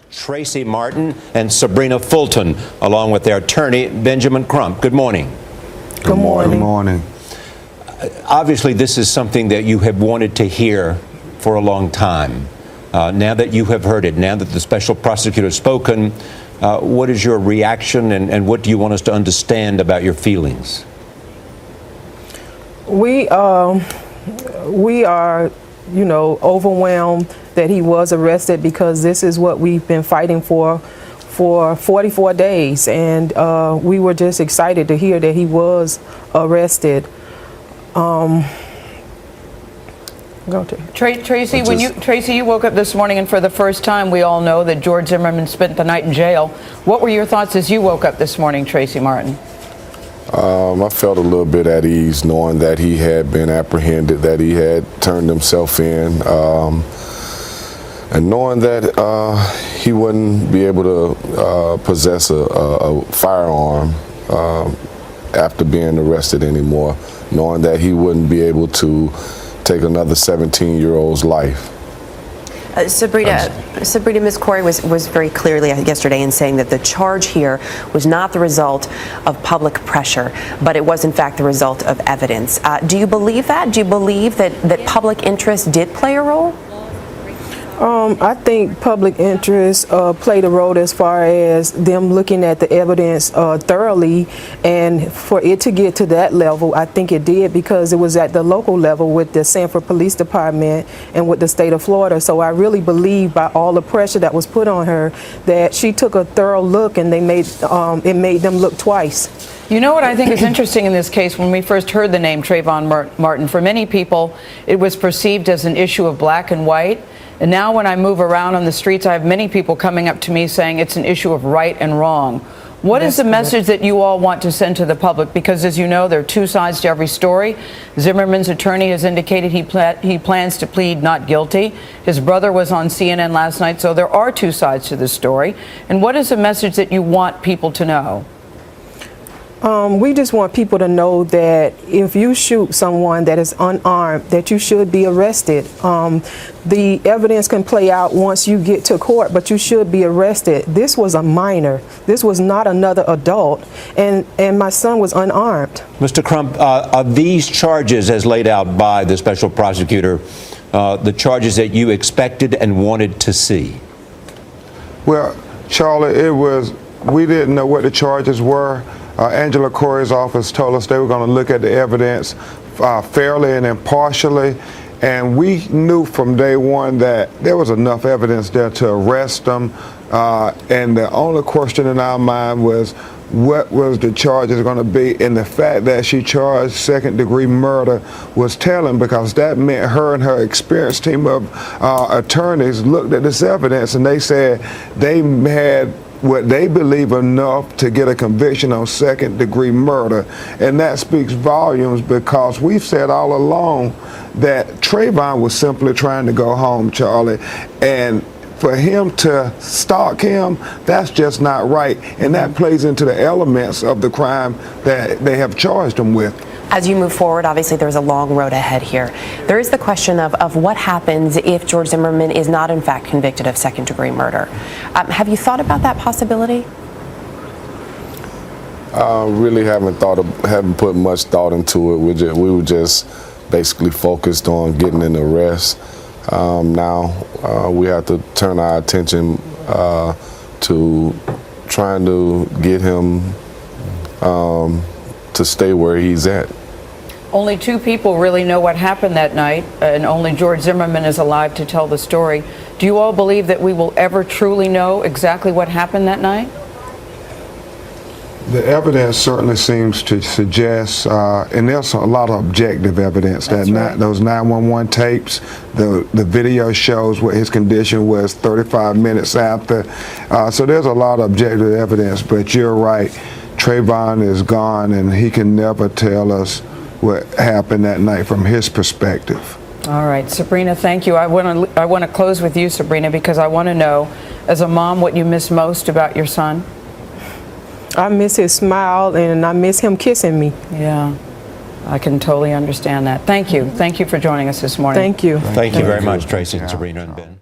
Tracy Martin and Sabrina Fulton, along with their attorney, Benjamin Crump. Good morning. Good morning. Good morning. Obviously, this is something that you have wanted to hear for a long time. Now that you have heard it, now that the special prosecutor has spoken, what is your reaction and what do you want us to understand about your feelings? We are, overwhelmed that he was arrested, because this is what we've been fighting for 44 days, and we were just excited to hear that he was arrested. Tracy, you woke up this morning, and for the first time, we all know that George Zimmerman spent the night in jail. What were your thoughts as you woke up this morning, Tracy Martin? I felt a little bit at ease knowing that he had been apprehended, that he had turned himself in, and knowing that he wouldn't be able to possess a firearm after being arrested anymore, knowing that he wouldn't be able to take another 17-year-old's life. Sabrina, Ms. Corey was very clearly yesterday in saying that the charge here was not the result of public pressure, but it was in fact the result of evidence. Do you believe that? Do you believe that public interest did play a role? I think public interest played a role as far as them looking at the evidence thoroughly, and for it to get to that level, I think it did, because it was at the local level with the Sanford Police Department and with the state of Florida. So I really believe, by all the pressure that was put on her, that she took a thorough look, and it made them look twice. You know what I think is interesting in this case? When we first heard the name Trayvon Martin, for many people, it was perceived as an issue of black and white. And now when I move around on the streets, I have many people coming up to me saying it's an issue of right and wrong. What is the message that you all want to send to the public? Because, as you know, there are two sides to every story. Zimmerman's attorney has indicated he plans to plead not guilty. His brother was on CNN last night, so there are two sides to this story. And what is the message that you want people to know? We just want people to know that if you shoot someone that is unarmed, that you should be arrested. The evidence can play out once you get to court, but you should be arrested. This was a minor. This was not another adult, and my son was unarmed. Mr. Crump, are these charges, as laid out by the special prosecutor, the charges that you expected and wanted to see? Well, Charlie, we didn't know what the charges were. Angela Corey's office told us they were going to look at the evidence fairly and impartially, and we knew from day one that there was enough evidence there to arrest them, and the only question in our mind was, what was the charges going to be? And the fact that she charged second-degree murder was telling, because that meant her and her experienced team of attorneys looked at this evidence, and they said they had what they believe enough to get a conviction on second-degree murder. And that speaks volumes, because we've said all along that Trayvon was simply trying to go home, Charlie, and for him to stalk him, that's just not right, and that plays into the elements of the crime that they have charged him with. As you move forward, obviously there's a long road ahead here. There is the question of what happens if George Zimmerman is not in fact convicted of second-degree murder. Have you thought about that possibility? Really haven't put much thought into it. We were just basically focused on getting an arrest. Now we have to turn our attention to trying to get him to stay where he's at. Only two people really know what happened that night, and only George Zimmerman is alive to tell the story. Do you all believe that we will ever truly know exactly what happened that night? The evidence certainly seems to suggest, and there's a lot of objective evidence, those 911 tapes, the video shows what his condition was 35 minutes after. So there's a lot of objective evidence, but you're right. Trayvon is gone, and he can never tell us what happened that night from his perspective. All right, Sabrina, thank you. I want to close with you, Sabrina, because I want to know, as a mom, what you miss most about your son. I miss his smile, and I miss him kissing me. Yeah, I can totally understand that. Thank you. Thank you for joining us this morning. Thank you. Thank you very much, Tracy and Sabrina and Ben.